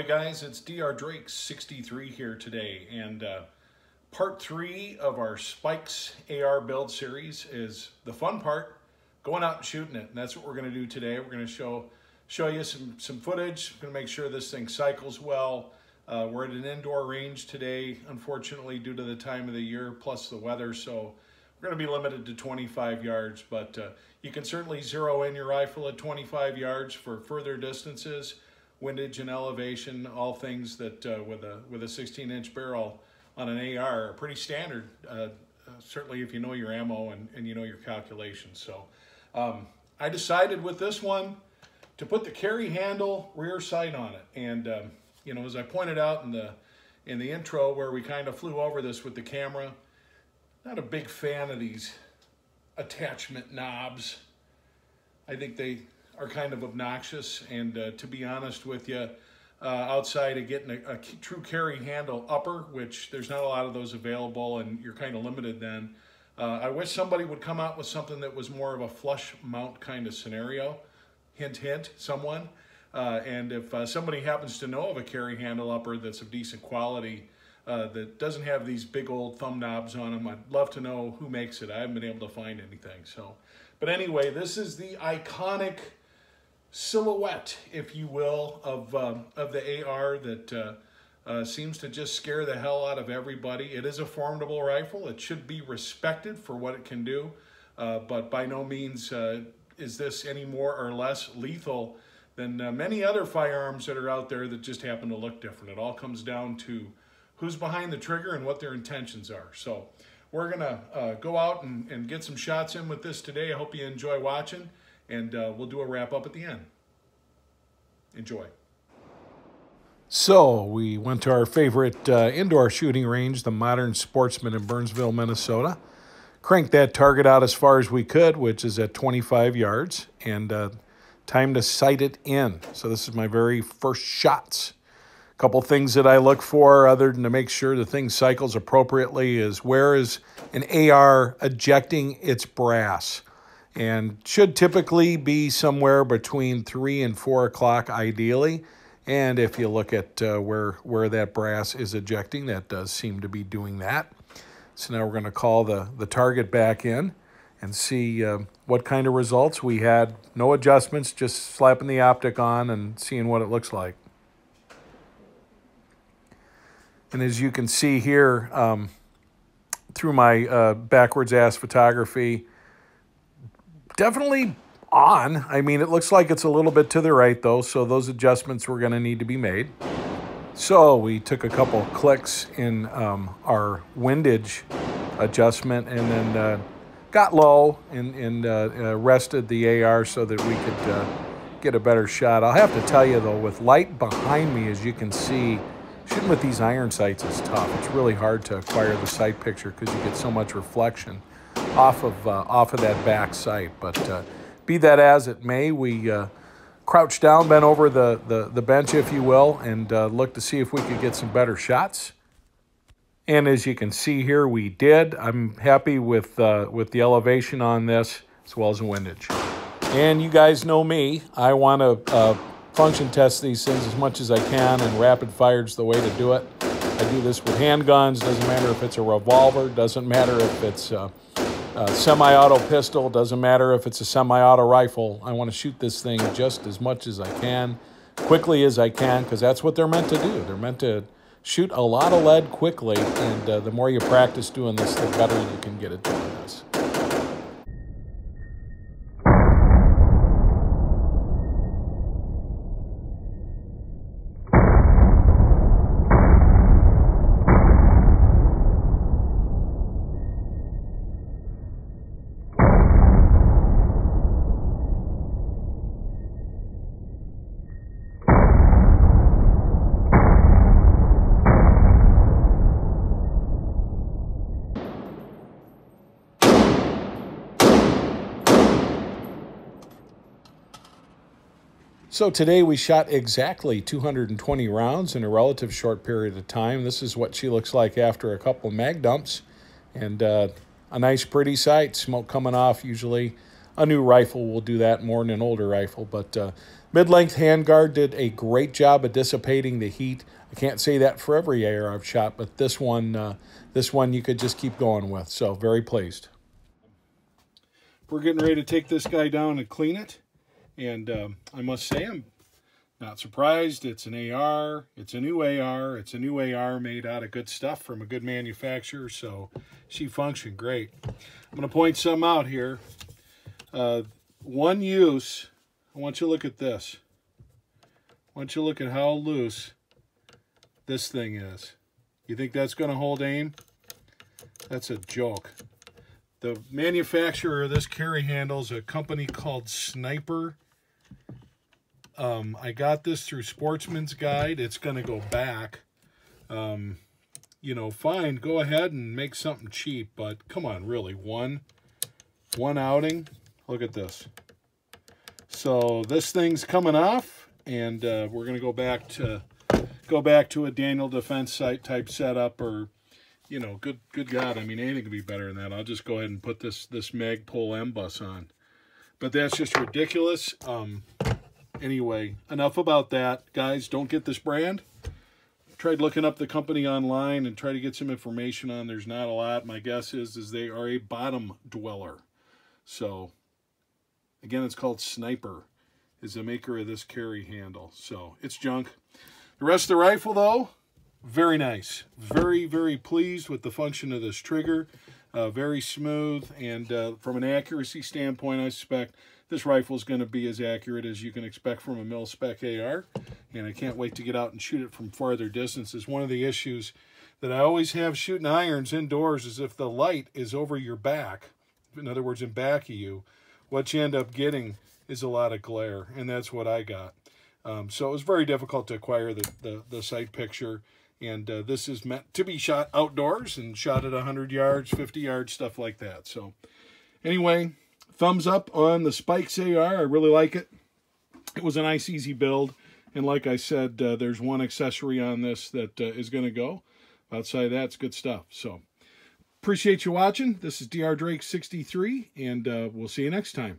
Hey guys, it's DR Drake 63 here today, and part 3 of our Spikes AR build series is the fun part, going out and shooting it, and that's what we're going to do today. We're going to show you some footage. We're going to make sure this thing cycles well. We're at an indoor range today, unfortunately, due to the time of the year plus the weather, so we're going to be limited to 25 yards, but you can certainly zero in your rifle at 25 yards for further distances. Windage and elevation, all things that with a 16-inch barrel on an AR are pretty standard, certainly if you know your ammo and you know your calculations. So I decided with this one to put the carry handle rear sight on it. And you know, as I pointed out in the intro where we kind of flew over this with the camera, not a big fan of these attachment knobs. I think they are kind of obnoxious, and to be honest with you, outside of getting a true carry handle upper, which there's not a lot of those available and you're kind of limited then, I wish somebody would come out with something that was more of a flush mount kind of scenario. Hint, hint, someone. And if somebody happens to know of a carry handle upper that's of decent quality, that doesn't have these big old thumb knobs on them, I'd love to know who makes it. I haven't been able to find anything. So, but anyway, this is the iconic silhouette, if you will, of the AR that seems to just scare the hell out of everybody. It is a formidable rifle. It should be respected for what it can do, but by no means is this any more or less lethal than many other firearms that are out there that just happen to look different. It all comes down to who's behind the trigger and what their intentions are. So we're gonna go out and get some shots in with this today. I hope you enjoy watching, and we'll do a wrap up at the end. Enjoy. So we went to our favorite indoor shooting range, the Modern Sportsman in Burnsville, Minnesota. Cranked that target out as far as we could, which is at 25 yards, and time to sight it in. So this is my very first shots. A couple things that I look for other than to make sure the thing cycles appropriately is where is an AR ejecting its brass. And should typically be somewhere between 3 and 4 o'clock ideally. And if you look at where that brass is ejecting, that does seem to be doing that. So now we're going to call the target back in and see what kind of results we had. No adjustments, just slapping the optic on and seeing what it looks like. And as you can see here, through my backwards ass photography, definitely on. I mean, it looks like it's a little bit to the right though, so those adjustments were going to need to be made. So we took a couple clicks in our windage adjustment and then got low and rested the AR so that we could get a better shot. I'll have to tell you though, with light behind me, as you can see, shooting with these iron sights is tough. It's really hard to acquire the sight picture because you get so much reflection off of that back sight. But be that as it may, we crouched down, bent over the bench, if you will, and looked to see if we could get some better shots. And as you can see here, we did. I'm happy with the elevation on this as well as the windage. And you guys know me. I want to function test these things as much as I can, and rapid fire is the way to do it. I do this with handguns. Doesn't matter if it's a revolver. Doesn't matter if it's a semi-auto pistol. Doesn't matter if it's a semi-auto rifle. I want to shoot this thing just as much as I can, quickly as I can, because that's what they're meant to do. They're meant to shoot a lot of lead quickly, and the more you practice doing this, the better you can get at doing this. So today we shot exactly 220 rounds in a relative short period of time. This is what she looks like after a couple mag dumps, and a nice pretty sight, smoke coming off usually a new rifle will do that more than an older rifle. But mid-length handguard did a great job of dissipating the heat. I can't say that for every AR I've shot, but this one you could just keep going with. So very pleased. We're getting ready to take this guy down and clean it. And I must say I'm not surprised. It's an AR. It's a new AR. It's a new AR made out of good stuff from a good manufacturer. So she functioned great. I'm going to point some out here. One use. I want you to look at this. I want you to look at how loose this thing is. You think that's going to hold aim? That's a joke. The manufacturer of this carry handle is a company called Sniper. I got this through Sportsman's Guide. It's going to go back. You know, fine, go ahead and make something cheap, but come on, really, one outing? Look at this. So this thing's coming off, and we're going to go back to a Daniel Defense Sight type setup, or you know, good God, I mean, anything could be better than that. I'll just go ahead and put this Magpul M-Bus on. But that's just ridiculous. Anyway, enough about that. Guys, don't get this brand. Tried looking up the company online and try to get some information on. There's not a lot. My guess is they are a bottom dweller. So, again, it's called Sniper, is the maker of this carry handle. So, it's junk. The rest of the rifle, though, very nice. Very, very pleased with the function of this trigger. Very smooth, and from an accuracy standpoint, I suspect this rifle is going to be as accurate as you can expect from a mil-spec AR, and I can't wait to get out and shoot it from farther distances. One of the issues that I always have shooting irons indoors is if the light is over your back, in other words, in back of you, what you end up getting is a lot of glare, and that's what I got. So it was very difficult to acquire the sight picture. And this is meant to be shot outdoors and shot at 100 yards, 50 yards, stuff like that. So anyway, thumbs up on the Spikes AR. I really like it. It was a nice, easy build. And like I said, there's one accessory on this that is going to go. Outside of that, it's good stuff. So appreciate you watching. This is DR Drake 63, and we'll see you next time.